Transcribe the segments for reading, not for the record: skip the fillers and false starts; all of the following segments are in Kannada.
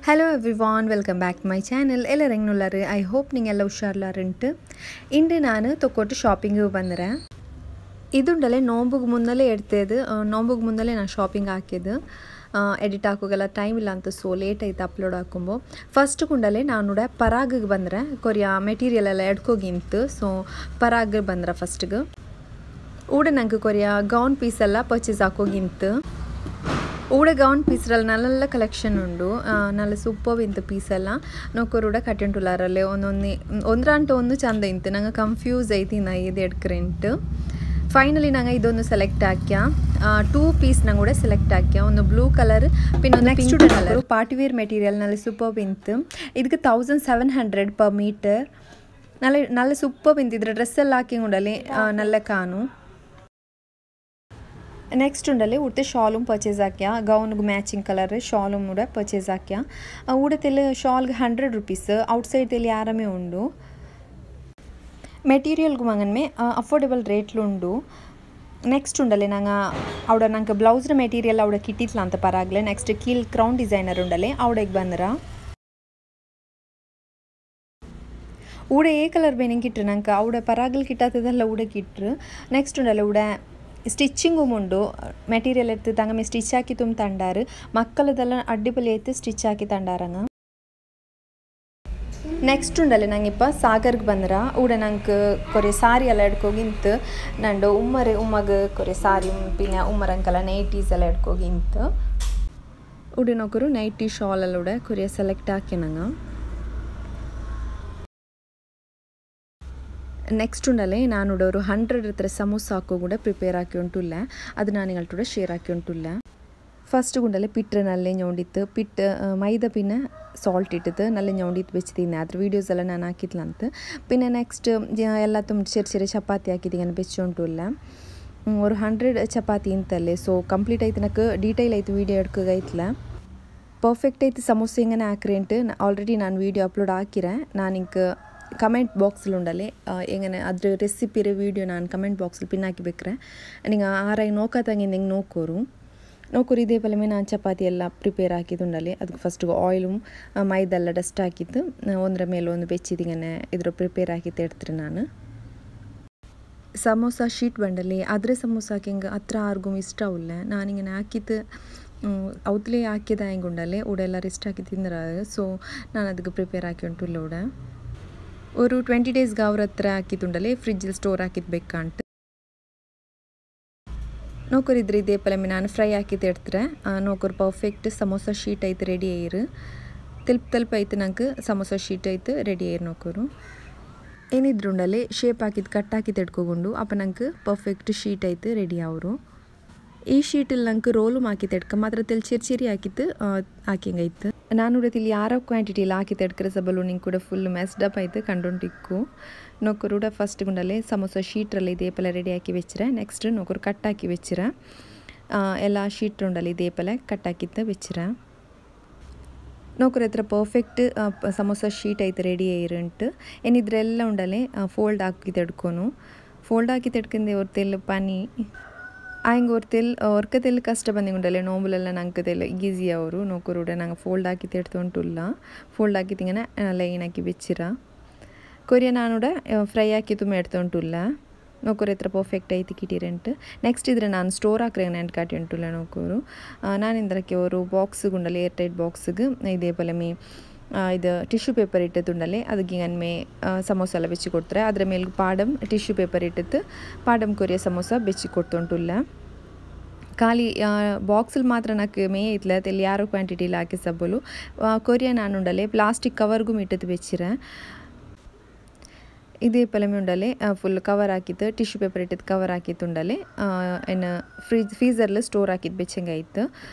Hello everyone, welcome back to my channel. I hope you all ಹುಷಾರಿಲ್ಲರಂಟು. ಇಂದು ನಾನು ತಕೊಟ್ಟು ಶಾಪಿಂಗ್ ಬಂದರೆ ಇದುಂಡಲೆ ನೋಂಬುಗೆ ಮುನ್ನಲೇ ಇಡ್ತೇದು ನೋಂಬುಗೆ ಮುನ್ನಲೇ ನಾನು ಶಾಪಿಂಗ್ ಹಾಕಿದ್ದು ಎಡಿಟ್ ಹಾಕೋಗೆಲ್ಲ ಟೈಮ್ ಇಲ್ಲ ಅಂತ ಸೊ ಲೇಟ್ ಆಯ್ತು ಅಪ್ಲೋಡ್ ಹಾಕೊಂಬೋ ಫಸ್ಟ್ ಕುಂಡಲೆ ನಾನು ಪರಾಗಿಗೆ ಬಂದರೆ ಕೊರಿಯಾ ಮೆಟೀರಿಯಲ್ ಎಲ್ಲ ಎಡ್ಕೋಗಿಂತು ಸೊ ಪರಾಗಿಗೆ ಬಂದ್ರೆ ಫಸ್ಟ್ಗೆ ಊಡ ನಂಗೆ ಕೊರಿಯಾ ಗೌನ್ ಪೀಸ್ ಎಲ್ಲ ಪರ್ಚೇಸ್ ಹಾಕೋಗಿಂತು ಊಡ ಗೌನ್ ಪೀಸ್ರಲ್ಲಿ ನಲ್ಲ ಕಲೆಕ್ಷನ್ ಉಂಡು ನಲ್ಲ ಸೂಪರ್ ಇಂತು ಪೀಸೆಲ್ಲ ನೋಕೋರೂಡ ಕಟ್ಟೆಂಟುಲಾರಲ್ಲೇ ಒಂದ್ರಂಟು ಒಂದು ಚಂದ ಇಂತು ನಂಗೆ ಕನ್ಫ್ಯೂಸ್ ಐತಿ ನಾ ಇದು ಎಡ್ಕರೆಂಟು ಫೈನಲಿ ನಂಗೆ ಇದೊಂದು ಸೆಲೆಕ್ಟ್ ಹಾಕ್ಯ 2 ಪೀಸ್ ನಂಗೆ ಕೂಡ ಸೆಲೆಕ್ಟ್ ಹಾಕ್ಯ ಒಂದು blue colour pin next colour partywear material ನಲ್ಲ ಸೂಪರ್ ಇಂತು ಇದಕ್ಕೆ 1700 per meter ನಲ್ಲ ಸೂಪರ್ ಇಂತಿದ್ರೆ ಡ್ರೆಸ್ ಎಲ್ಲ ಹಾಕಿ ಉಂಡಲ್ಲಿ ನಲ್ಲ ಕಾನು ನೆಕ್ಸ್ಟ್ ಉಂಡಲ್ಲಿ ಉಡ್ತೆ ಶಾಲುಮ್ ಪರ್ಚೇಸ್ ಹಾಕ್ಯ ಗೌನ್ಗೆ ಮ್ಯಾಚಿಂಗ್ ಕಲರ್ ಶಾಲುಮ್ ಕೂಡ ಪರ್ಚೇಸ್ ಹಾಕ್ಯ ಉಡತೆಲ್ಲ ಶಾಲ್ಗೆ 100 rupees ಔಟ್ಸೈಡ್ ತೆಲಿ ಆರಾಮೇ ಉಂಡು ಮೆಟೀರಿಯಲ್ಗೆ ಮಂಗನ್ಮೆ ಅಫೋರ್ಡೆಬಲ್ ರೇಟ್ಲು ಉಂಡು ನೆಕ್ಸ್ಟ್ ಉಂಡಲೆ ನಂಗೆ ಬ್ಲೌಸ್ನ ಮೆಟೀರಿಯಲ್ ಅವಡ ಕಿಟ್ಟಿತ್ಲ ಅಂತ ಪರಾಗ್ಲೆ ನೆಕ್ಸ್ಟ್ ಕೀಲ್ ಕ್ರೌನ್ ಡಿಸೈನರ್ ಉಂಡಲೆ ಅವಡೆಗೆ ಬಂದ್ರ ಊಡ ಏ ಕಲರ್ ಬೇನಿಂಗ್ ಕಿಟ್ರು ನಂಗೆ ಅವಡ ಪರಾಗ್ಲು ಕಿಟ್ಟಾತದಲ್ಲ ಊಡಕ್ಕೆ ಇಟ್ರು ನೆಕ್ಸ್ಟ್ ಉಂಡಲೆ ಊಡ ಸ್ಟಿಚ್ಚಿಂಗು ಉಂಡು ಮೆಟೀರಿಯಲ್ ಎತ್ತು ತಂಗಮೆ ಸ್ಟಿಚ್ ಹಾಕಿ ತುಂಬ ತಂಡಾರು ಮಕ್ಕಳದೆಲ್ಲ ಅಡ್ಡಿಪೊಲಿ ಐತೆ ಸ್ಟಿಚ್ ಹಾಕಿ ತಂಡಾರಂಗ ನೆಕ್ಸ್ಟ್ ಉಂಡಲೆ ನಂಗಿಪ್ಪ ಸಾಗರ್ಗೆ ಬಂದ್ರ ಊಡ ನಂಗೆ ಕೊರೆ ಸಾರಿ ಎಲ್ಲ ಎಡ್ಕೋಗಿಂತು ನಂಡು ಉಮ್ಮಗೆ ಕೊರೆ ಸಾರಿ ಪಿನ ಉಮ್ಮರಂಕಲ್ಲ ನೈಟೀಸ್ ಎಲ್ಲ ಎಡ್ಕೋಗಿಂತು ಉಡಿನೊಕರು ನೈಟಿ ಶಾಲ್ ಎಲ್ಲ ಉಡ ಕೊರಿಯ ಸೆಲೆಕ್ಟ್ ಹಾಕಿ ನಂಗೆ ನೆಕ್ಸ್ಟ್ ಉಂಡಲೆ ನಾನು ಉಡೋರು 100 ಹತ್ರ ಸಮೋಸ ಹಾಕೋ ಕೂಡ ಪ್ರಿಪೇರ್ ಹಾಕಿ ಉಂಟುಲ್ಲ ಅದು ನಾನು ನಿಗಳ್ತೂಡ ಶೇರ್ ಹಾಕಿ ಉಂಟುಲ್ಲ ಫಸ್ಟ್ ಗುಂಡಲೆ ಪಿಟ್ರೆ ನಲ್ಲೆ ñೊಂಡಿತ್ತು ಮೈದಾ ಪಿನ್ನ ಸಾಲ್ಟ್ ಇಟ್ಟಿತ್ತು ನಲ್ಲೆ ñೊಂಡಿತ್ತು ಬೆಚ್ಚಿದ್ದೀನಿ ಅದ್ರ ವೀಡಿಯೋಸ್ ಎಲ್ಲ ನಾನು ಹಾಕಿದ್ಲಂತ ಪಿನ್ನ ನೆಕ್ಸ್ಟ್ ಎಲ್ಲ ತುಂಬ ಚೆರಿ ಚಪಾತಿ ಹಾಕಿದ್ದೀನಿ ಬೆಚ್ಚಿ ಉಂಟುಲ್ಲ ஒரு 100 ಚಪಾತಿ ಇಂತಲ್ಲೇ ಸೊ ಕಂಪ್ಲೀಟ್ ಆಯ್ತು ನನಗೆ ಡೀಟೇಲ್ ಆಯ್ತು ವೀಡಿಯೋ ಎಡ್ಕೋಗೈತ್ಲ ಪರ್ಫೆಕ್ಟ್ ಆಯ್ತು ಸಮೋಸ ಹೆಂಗನೆ ಹಾಕ್ರೇಂಟು ಆಲ್ರೆಡಿ ನಾನು ವೀಡಿಯೋ ಅಪ್ಲೋಡ್ ಹಾಕಿರೆ ನಾನು ಹಿಂಗೆ ಕಮೆಂಟ್ ಬಾಕ್ಸಲ್ಲಿ ಉಂಡಲೆ ಹೆಂಗನೆ ಅದ್ರ ರೆಸಿಪಿರ ವೀಡಿಯೋ ನಾನು ಕಮೆಂಟ್ ಬಾಕ್ಸಲ್ಲಿ ಪಿನ್ ಹಾಕಿಬೇಕ್ರೆ ನಿಂಗೆ ಆರಾಗಿ ನೋಕತ್ತಂಗೆ ಹೆಂಗೆ ನೋಕೋರು ಇದೇ ಪಲಮೆ ನಾನು ಚಪಾತಿ ಎಲ್ಲ ಪ್ರಿಪೇರ್ ಹಾಕಿದ್ದು ಉಂಡಲೆ ಅದಕ್ಕೆ ಫಸ್ಟಿಗೆ ಆಯಿಲು ಮೈದೆಲ್ಲ ಡಸ್ಟ್ ಹಾಕಿದ್ದು ಒಂದರ ಮೇಲೆ ಒಂದು ಬೆಚ್ಚಿದಿಂಗನೆ ಇದ್ರ ಪ್ರಿಪೇರ್ ಹಾಕಿತ್ತು ಇಡ್ತೀರಿ ನಾನು ಸಮೋಸ ಶೀಟ್ ಬಂಡಲ್ಲಿ ಅದ್ರ ಸಮೋಸ ಹಾಕಿ ಹಿಂಗೆ ಹತ್ರ ಆರ್ಗೂ ಇಷ್ಟ ಅವಲ್ಲ ನಾನು ಹಿಂಗೆ ಹಾಕಿದ್ದು ಅವತ್ತಲೇ ಹಾಕಿದ ಹೆಂಗೆ ಉಂಡಲೆ ಊಡೆಲ್ಲ ರೆಸ್ಟ್ ಹಾಕಿ ತಿಂದ್ರೆ ಸೊ ನಾನು ಅದಕ್ಕೆ ಪ್ರಿಪೇರ್ ಹಾಕಿ ಉಂಟು ಇಲ್ಲ ಊಡ ഒരു 20 days ಅವ್ರ ಹತ್ರ ಹಾಕಿತ್ತುಂಡಲೆ ಫ್ರಿಜ್ಜಲ್ಲಿ ಸ್ಟೋರ್ ಹಾಕಿದ್ದು ಬೇಕಂತ ನೋಕರಿದ್ರೆ ಇದೇ ಪಲಮೆ ನಾನು ಫ್ರೈ ಹಾಕಿದ್ದು ಇಡ್ತಾರೆ ನೋಕರು ಪರ್ಫೆಕ್ಟ್ ಸಮೋಸ ಶೀಟ್ ಐತೆ ರೆಡಿ ಆಯ್ರು ತಲ್ಪ ಐತೆ ನಂಗೆ ಸಮೋಸ ಶೀಟ್ ಐತೆ ರೆಡಿ ಆಯ್ರು ನೋಕರು ಏನಿದ್ರು ಉಂಡಲೆ ಶೇಪ್ ಹಾಕಿದ್ದು ಕಟ್ ಹಾಕಿದ್ದು ಎಡ್ಕೊಂಡು ಅಪ್ಪ ನಂಗೆ ಪರ್ಫೆಕ್ಟ್ ಶೀಟ್ ಐತೆ ರೆಡಿ ಅವರು ಈ ಶೀಟಲ್ಲಿ ನಂಗೆ ರೋಲು ಹಾಕಿ ತೆಡ್ಕ ಮಾತ್ರ ತೆಲ್ ಚಿರಿ ಹಾಕಿತ್ತು ಹಾಕಿಂಗೈತೆ ನಾನು ಕೂಡ ಇಲ್ಲಿ ಯಾರೋ ಕ್ವಾಂಟಿಟಿಲಿ ಹಾಕಿ ತೆಡ್ಕರೆ ಸಬಲು ನಿಂಗೆ ಕೂಡ ಫುಲ್ ಮೆಸ್ಡಪ್ ಆಯ್ತು ಕಂಡೊಂಟಿಕ್ಕು ನೋಕರು ಕೂಡ ಫಸ್ಟ್ ಗುಂಡಲ್ಲೇ ಸಮೋಸ ಶೀಟ್ರಲ್ಲಿ ಇದೇಪಲ ರೆಡಿ ಹಾಕಿ ಬೆಚ್ಚಿರ ನೆಕ್ಸ್ಟ್ ನೋಕರು ಕಟ್ ಹಾಕಿ ಬೆಚ್ಚಿರ ಎಲ್ಲ ಶೀಟ್ ಉಂಡಲ್ಲಿ ಇದೇಪಲ ಕಟ್ ಹಾಕಿತ್ತು ಬೆಚ್ಚಿರ ನೋಕರ ಹತ್ರ ಪರ್ಫೆಕ್ಟ್ ಸಮೋಸ ಶೀಟ್ ಐತೆ ರೆಡಿ ಆಯ್ರಂಟು ಏನಿದ್ರೆಲ್ಲ ಉಂಡಲೆ ಫೋಲ್ಡ್ ಹಾಕಿ ತೆಡ್ಕೊನು ಫೋಲ್ಡ್ ಹಾಕಿ ತೆಡ್ಕೊಂಡೆ ಅವ್ರ ತೆಲ್ ಪನಿ ಆಯ್ಗೆ ಅವ್ರ ಕಷ್ಟ ಬಂದಿಂಗ್ ಉಂಡಲೆ ನೋಂಬುಲೆಲ್ಲ ನಂಗೆದೆಲ್ಲ ಈಸಿ ಅವರು ನೋಕರುಡ ನಂಗೆ ಫೋಲ್ಡ್ ಹಾಕಿ ತೆಡ್ತೊಂಟುಲ್ಲ ಫೋಲ್ಡ್ ಹಾಕಿ ತಿಂಗನೆ ಲೈನ್ ಹಾಕಿ ಬೆಚ್ಚಿರ ಕೊರಿಯ ನಾನುಡ ಫ್ರೈ ಹಾಕಿ ತುಂಬ ಎಡ್ತೊಂಟುಲ್ಲ ನೋಕರು ಹತ್ರ ಪರ್ಫೆಕ್ಟ್ ಐತಿ ಕಿಟಿರೆಂಟು ನೆಕ್ಸ್ಟ್ ಇದ್ರೆ ನಾನು ಸ್ಟೋರ್ ಹಾಕ್ರೆ ನೆಂಟು ಕಾಟಿ ಉಂಟುಲ್ಲ ನೋಕರು ನಾನಿಂದ್ರಕ್ಕೆ ಅವರು ಬಾಕ್ಸ್ಗುಂಡಲ್ಲಿ ಏರ್ ಟೈಟ್ ಬಾಕ್ಸ್ಗೆ ಇದೇ ಪಲಮಿ ಇದು ಟಿಶ್ಯೂ ಪೇಪರ್ ಇಟ್ಟುಂಡಲೆ ಅದಕ್ಕೆ ನನ್ಮೆ ಸಮೋಸ ಎಲ್ಲ ಬೆಚ್ಚಿ ಕೊಡ್ತಾರೆ ಅದರ ಮೇಲೆ ಪಾಡಮ್ ಟಿಶ್ಯೂ ಪೇಪರ್ ಇಟ್ಟಿತ್ತು ಪಾಡಮ್ ಕೊರಿಯ ಸಮೋಸ ಬೆಚ್ಚಿ ಕೊಡ್ತೊಂಟುಲ್ಲ ಖಾಲಿ ಬಾಕ್ಸಲ್ಲಿ ಮಾತ್ರ ನಾಲ್ಕು ಮೇ ಇತ್ಲ ಅಲ್ಲಿ ಯಾರೋ ಕ್ವಾಂಟಿಟಿಲಿ ಹಾಕಿ ಸಬ್ಬಲು ಕೊರಿಯ ನಾನುಂಡಲೆ ಪ್ಲಾಸ್ಟಿಕ್ ಕವರ್ಗೂ ಇಟ್ಟದ್ದು ಬೆಚ್ಚಿರ ಇದೇ ಪಲಮೆ ಉಂಡಲೆ ಫುಲ್ ಕವರ್ ಹಾಕಿತ್ತು ಟಿಶ್ಯೂ ಪೇಪರ್ ಇಟ್ಟಿದ್ದು ಕವರ್ ಹಾಕಿತ್ತುಂಡಲೆ ಏನು ಫ್ರೀಝರ್ಲಿ ಸ್ಟೋರ್ ಹಾಕಿದ್ದು ಬೆಚ್ಚಂಗಾಯ್ತು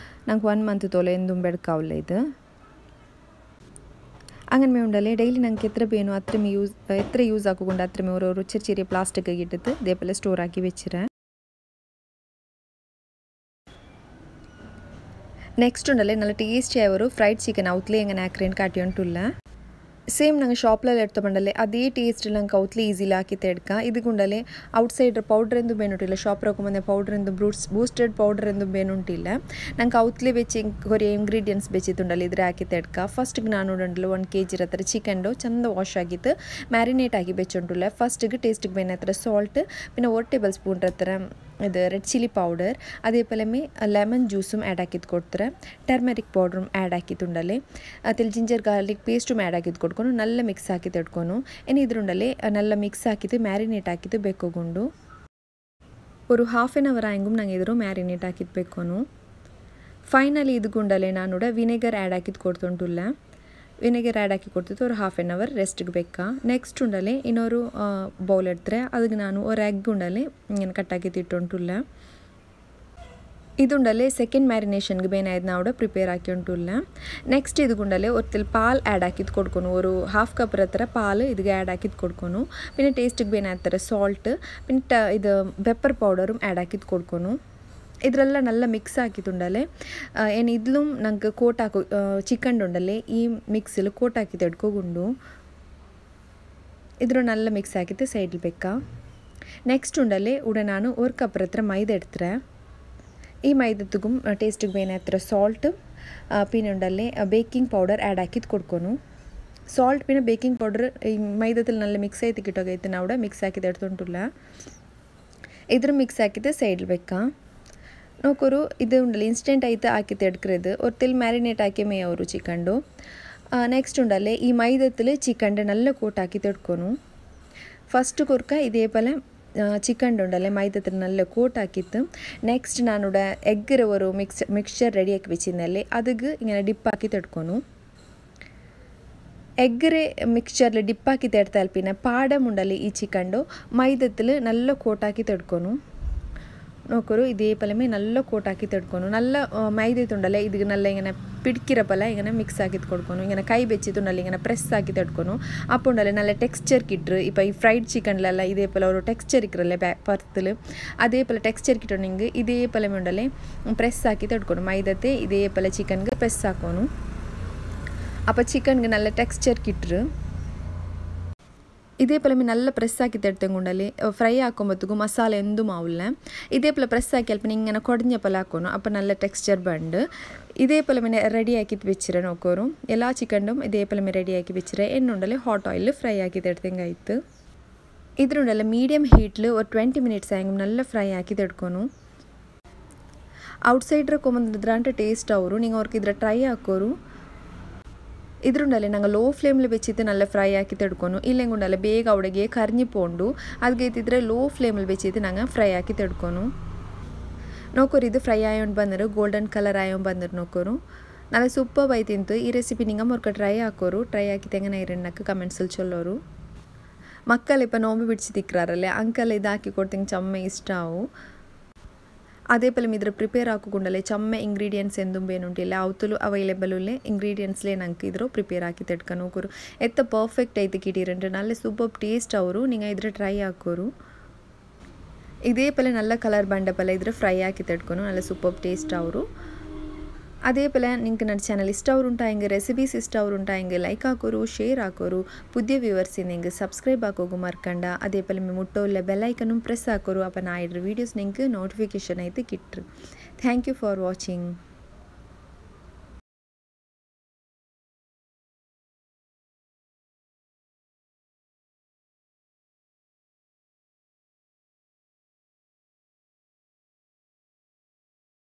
ನಂಗೆ 1 month ತೋಲೆ ಎಂದು ಬೆಡ್ಕಾವಲ್ಲ ಇದು അങ്ങനെ ഉണ്ടല്ലേ ഡെയിലി ഞങ്ങൾക്ക് എത്ര പേനോ എത്ര യൂസ് ആക്കുകൊണ്ട് അത്രമേ ഓരോ ചെറിയ പ്ലാസ്റ്റിക് ഇട്ടിട്ട് ഇതേപോലെ സ്റ്റോർ ആക്കി വെച്ചിരാ ನೆಕ್ಸ್ಟ್ ಉಂಡಲೆ നല്ല ടേസ്റ്റി ആയ ഒരു ഫ്രൈഡ് ചിക്കൻ ഔത്ലേ എങ്ങനെ ആക്രേൻ കാട്ടി ഉണ്ടുല്ല ಸೇಮ್ ನಂಗೆ ಶಾಪ್ಲಲ್ಲಿ ಎಡ್ತ ಬಂಡಲೆ ಅದೇ ಟೇಸ್ಟ್ ನಂಗೆ ಕೌತ್ಲಿ ಈಸಿಲಿ ಹಾಕಿ ತೆಡ್ಕ ಇದಗುಂಡಲೆ ಔಟ್ಸೈಡ್ ಪೌಡ್ರ್ ಎಂದು ಬೇನುಂಟಿಲ್ಲ ಶಾಪ್ ರೊಕ್ಕಮಂದೆ ಪೌಡ್ರ್ ಎಂದು ಬೂಸ್ಟೆಡ್ ಪೌಡ್ರ್ ಎಂದು ಬೇನುಂಟಿಲ್ಲ ನಂಗೆ ಔತ್ಲಿ ಬೆಚ್ಚಿ ಕೊರಿ ಇಂಗ್ರೀಡಿಯೆಂಟ್ಸ್ ಬೆಚ್ಚಿತ್ತುಂಡಲ್ಲ ಇದ್ರೆ ಹಾಕಿ ತೆಡ್ಕ ಫಸ್ಟ್ಗೆ ನಾನು ಉಂಡಲ್ಲ 1 kg ಹತ್ರ ಚಿಕನ್ ಚಂದ ವಾಶ್ ಆಗಿತ್ತು ಮ್ಯಾರಿನೇಟ್ ಆಗಿ ಬೆಚ್ಚುಂಟುಲ್ಲ ಫಸ್ಟ್ಗೆ ಟೇಸ್ಟಿಗೆ ಬೇನೆ ಹತ್ರ ಸಾಲ್ಟ್ പിന്നെ 1 ಟೇಬಲ್ ಸ್ಪೂನ್ ಹತ್ರ ಇದು ರೆಡ್ ಚಿಲ್ಲಿ ಪೌಡರ್ അതേപോലെ ലെമൺ ജ്യൂസും ആഡ് ആക്കിയിട്ട് കൊടുത്തരെ ടർമറിക് പൗഡറും ആഡ് ആക്കിയിട്ടുണ്ടല്ലേ അതിൽ ജിഞ്ചർ ഗാർലിക് പേസ്റ്റും ആഡ് ആക്കിയിട്ട് കൊടുക്കുന്നു നല്ല മിക്സ് ആക്കിയിട്ട് എടുക്കുന്നു ഇനി ഇതിലുണ്ടല്ലേ നല്ല മിക്സ് ആക്കിയിട്ട് ಮ್ಯಾರಿನೇಟ್ ಆಕಿತ್ತು ಬೇಕೋಗುಂಡು ഒരു ഹാഫ് ആൻ അവർ ആയെങ്കും ನಂಗೆ ಇದ್ರು ಮ್ಯಾರಿನೇಟ್ ಆಕಿತ್ತು ಬೇಕೋನು ಫೈನಲಿ ಇದುಗುಂಡಲೆ ನಾನು ವಿನೆಗರ್ ಆ್ಯಡ್ ಆಕಿತ್ತು ಕೊಡ್ತುಂಟುಲ್ಲ ವಿನೆಗರ್ ಆ್ಯಡ್ ಆಕಿ ಕೊಡ್ತಿತ್ತು ഒരു ഹാഫ് ആൻ അവർ ರೆಸ್ಟ್ಗೆ ಬೇಕಾ ನೆಕ್ಸ್ಟ್ ಉಂಡಲೆ ಇನ್ನೊರು ಬೌಲ್ ಎಡ್ತಾರೆ ಅದಕ್ಕೆ ನಾನು ഒരു ಎಗ್ ಉಂಡಲೆ ഇങ്ങനെ കട്ടാക്കിയിട്ട് ഇട്ടുಂಟುಲ್ಲ ഇതുണ്ടല്ലേ സെക്കൻഡ് ಮ್ಯಾರಿನೇಷನ್ಗೆ ಬೇನಾಯ್ದು ನಾವು ಪ್ರಿಪೇರ್ ಆಕಿ ಉಂಟುಲ್ಲ ನೆಕ್ಸ್ಟ್ ಇದುಗುಂಡಲೆ ಒತ್ತಿಲ್ ಪಾಲ್ ಆ್ಯಡ್ ಆಕಿದ್ದು ಕೊಡ್ಕೊನು ഒരു ഹാഫ് കപ്പ് ಹತ್ರ ಪಾಲ್ ಇದಕ್ಕೆ ಆ್ಯಡ್ ಆಕಿದ್ದು ಕೊಡ್ಕೊನು പിന്നെ ಟೇಸ್ಟಿಗೆ ಬೇನಾಯ್ತಾರೆ ಸಾಲ್ಟ್ പിന്നെ ಇದು ಪೆಪ್ಪರ್ ಪೌಡரும் ಆ್ಯಡ್ ಆಕಿದ್ದು ಕೊಡ್ಕೊನು ಇದರೆಲ್ಲ നല്ല മിക്സ് ആക്കിയിട്ടുണ്ടല്ലേ ಏನು ഇതിലും നമുക്ക് കോട്ടാക്കു ചിക്കൻ ഉണ്ടല്ലേ ഈ മിക്സിൽ കോട്ടാക്കിയിട്ട് എടുക്കുകൊണ്ടു ഇതൊരു നല്ല മിക്സ് ആക്കിയിട്ട് സൈഡിൽ വെക്കാം നെക്സ്റ്റ് ഉണ്ടല്ലേ ഇവിടെ ನಾನು 1 കപ്പ് ಹತ್ರ മൈദ എടുത്തರೆ ഈ മൈദത്തുക്കും ടേസ്റ്റിಗೆ ಬೇನೆ ಹತ್ರ ಸಾಲ್ಟ್ പിന്നെ ഉണ്ടല്ലേ ಬೇಕಿಂಗ್ ಪೌಡರ್ ಆ್ಯಡ್ ಆಕಿದ್ದು ಕೊಡ್ಕೊನು ಸಾಲ್ಟ್ പിന്നെ ಬೇಕಿಂಗ್ ಪೌಡರ್ ಈ ಮೈದത്തിൽ നല്ല മിക്സ് ആയിട്ട് കിട്ടുകയായിട്ട് ನಾವು മിക്സ് ആക്കിയിട്ട് എടുത്തുಂಟುಲ್ಲ ഇದ್ರ മിക്സ് ആക്കിയിട്ട് സൈഡിൽ വെക്കാം നോക്കൊരു ഇത് ഉണ്ടല്ലോ ഇൻസ്റ്റൻറ്റ് ആയിട്ട് ആക്കിയിട്ട് എടുക്കരുത് ഒത്തിരി ಮ್ಯಾರಿನೇಟ್ ആക്കി ಮೇಯವರು ಚಿಕಂಡು ನೆಕ್ಸ್ಟ್ ಉಂಡಲ್ಲೇ ಈ ಮೈದത്തിൽ ಚಿಕನ್ നല്ല ಕೋಟಾಕಿತ್ತು എടുക്കുന്നു ಫಸ್ಟ್ ಕೊರ್ಕ ಇದೇಪಲೆ ಚಿಕನ್ ಉಂಡಲ್ಲೇ ಮೈದത്തിൽ നല്ല ಕೋಟಾಕಿತ್ತು ನೆಕ್ಸ್ಟ್ ನಾನಿവിടെ എഗ്ഗിര ഒരു മിക്സ്ചർ റെഡിയാക്കി വെച്ചിരുന്നല്ലേ അതിക്ക് ഇങ്ങനെ ഡിപ്പാക്കിയിട്ട് എടുക്കുന്നു എഗ്ഗിര മിക്സ്ചറിൽ ഡിപ്പാക്കിയിട്ട് എടുത്താൽ പിന്നെ പാടമുണ്ടല്ലേ ഈ ചിക്കൻഡു മൈദത്തിൽ നല്ല ಕೋಟಾಕಿತ್ತು എടുക്കുന്നു നോക്കൊരു ഇതേപോലെ നല്ല കോട്ടാക്കിയിട്ട് എടുക്കുന്നു നല്ല മൈദത്തുണ്ടല്ലേ ഇതിക്ക് നല്ല ഇങ്ങനെ പിടിക്കിറപ്പല്ല ഇങ്ങനെ മിക്സ് ആക്കിയിട്ട് കൊടുക്കുന്നു ഇങ്ങനെ കൈ വെച്ചിട്ടുണ്ടല്ലേ ഇങ്ങനെ പ്രസ് ആക്കിയിട്ട് എടുക്കുന്നു അപ്പോൾ ഉണ്ടല്ലേ നല്ല ടെക്സ്ചർ കിട്ടും ഇപ്പോൾ ഈ ഫ്രൈഡ് ചിക്കനിലെല്ലാം ഇതേപോലെ ഒരു ടെക്സ്ചർ ഇരിക്കറല്ലേ പുറത്തിൽ അതേപോലെ ടെക്സ്ചർ കിട്ടണമെങ്കിൽ ഇതേപോലെ ഉണ്ടല്ലേ പ്രസ് ആക്കിയിട്ട് എടുക്കുന്നു മൈദത്തെ ഇതേപോലെ ചിക്കൻക്ക് പ്രസ് ആക്കുന്നു അപ്പോൾ ചിക്കൻക്ക് നല്ല ടെക്സ്ചർ കിട്ടും ഇതേപോലെ നല്ല പ്രസ് ആക്കിയിട്ട് എടുത്തുകൊണ്ടല്ലേ ഫ്രൈ ആക്കുമ്പോഴത്തേക്കും മസാല എന്തും ആവില്ല ഇതേപോലെ പ്രസ് ആക്കിയാൽ പിന്നെ ഇങ്ങനെ കുടഞ്ഞപ്പോൾ ആക്കുന്നു അപ്പോൾ നല്ല ടെക്സ്ചർ ബണ്ട് ഇതേപോലെ പിന്നെ റെഡിയാക്കിയിട്ട് വെച്ചിട്ട് നോക്കോറും എല്ലാ ചിക്കനും ഇതേപോലെ റെഡിയാക്കി വെച്ചിട്ട് എണ്ണുണ്ടല്ലേ ഹോട്ട് ഓയിലിൽ ഫ്രൈ ആക്കിയിട്ട് എടുത്തെങ്കായിത്ത് ഇതിലുണ്ടല്ലോ മീഡിയം ഹീറ്റിൽ ഒരു 20 minutes ആയെങ്കിലും നല്ല ഫ്രൈ ആക്കിയിട്ട് എടുക്കുന്നു ഔട്ട്സൈഡർ കൊമ്പുന്നിದ್ರಂటే ಟೇಸ್ಟ್ ಅವರು ನೀವು ಅವ್ರಿಗೆ ಇದ್ರೆ ಟ್ರೈ ಹಾಕೋರು ಇದರುಂಡಲ್ಲೇ ನಂಗೆ ಲೋ ಫ್ಲೇಮ್ಲಿ ಬೆಚ್ಚಿತ್ತು നല്ല ಫ್ರೈ ಆಕಿತ್ತು എടുക്കുന്നു ഇല്ലെങ്കുണ്ടല്ലേ ಬೇಗ ಅವಳಿಗೆ ಕರ್ഞ്ഞി പോണ്ടു ಅದಕ್ಕೆ ಇತ್ತಿದ್ರೆ ಲೋ ಫ್ಲೇಮಲ್ಲಿ ಬೆಚ್ಚಿತ್ತು ನಂಗೆ ಫ್ರೈ ಆಕಿತ್ತು എടുക്കുന്നു നോക്കോರು ಇದು ಫ್ರೈ ಆಯೋണ്ട് ಬಂದರು ಗೋಲ್ಡನ್ ಕಲರ್ ಆಯೋണ്ട് ಬಂದರು ನೋಕೋರು നല്ല സൂപ്പർ ആയി തിന്തു ഈ റെസിപ്പി നിങ്ങൾ മുറുക്ക ട്രൈ ആക്കോರು ಟ್ರೈ ಆಕಿತ್ತು എങ്ങനെ ഇരണ്ണക്ക് കമൻസിൽ ചൊല്ലോರು മക്കൾ ഇപ്പോൾ നോമ്പ് പിടിച്ച് തിಕ್ಕറാറല്ലേ ಅಂಕಲ್ ಇದು ಹಾಕಿ ಕೊಡ್ತೀನಿ ಚಮ್ಮೆ ಇಷ್ಟ ಆವು അതേപോലെ ഇതിൽ പ്രിപ്പയർ ആക്കുകൊണ്ടല്ലേ ചമ്മ ഇൻഗ്രീഡിയൻസ് എന്തും ಬೇನುಂಟಿಲ್ಲ ಅವತ್ತಲು ಅವೈಲೇಬಲ್ ಉಳ್ಳೆ ಇಂಗ್ರೀಡಿಯೆಂಟ್ಸ್ಲೇ ನಂಗೆ ಇದ್ರು ಪ್ರಿಪೇರ್ ಆಕಿ ತೆಡ್ಕೊಂಡು ಹೋಗೋರು ಎತ್ತ ಪರ್ಫೆಕ್ಟ್ ಆಯ್ತು ಕಿಟ್ಟಿರಂటే നല്ല ಸೂಪರ್ ಟೇಸ್ಟ್ ಅವರು നിങ്ങൾ ಇದ್ರೆ ಟ್ರೈ ಹಾಕೋರು ഇതേപോലെ നല്ല കളർ ಬಂಡಪಲ್ಲ ಇದ್ರೆ ಫ್ರೈ ಆಕಿ ತೆಡ್ಕೊಂಡು നല്ല ಸೂಪರ್ ಟೇಸ್ಟ್ ಅವರು അതേപോലെ നിങ്ങൾക്ക് ನನ್ನ ಚಾನಲ್ ಇಷ್ಟ ಅವರುಂಟಾയെങ്കിൽ ರೆಸಿಪೀಸ್ ಇಷ್ಟ ಅವರುಂಟಾയെങ്കിൽ ಲೈಕ್ ಹಾಕೋರು ಶೇರ್ ಹಾಕೋರು പുതിയ വ്യൂവേഴ്സ് നിങ്ങൾക്ക് സബ്സ്ക്രൈബ് ആക്കോಗು മറക്കണ്ട അതേപോലെ മുട്ടോല്ല ಬೆಲ್ ಐಕನ್ ಪ್ರೆಸ್ ಹಾಕೋರು അപ്പോൾ ನಾ ಇಡ್ರ ವೀಡಿಯೋಸ್ നിങ്ങൾക്ക് ನೋಟಿಫಿಕೇಶನ್ ಆಯ್ತು ಕಿಟ್ರು ಥ್ಯಾಂಕ್ ಯು ಫಾರ್ ವಾಚಿಂಗ್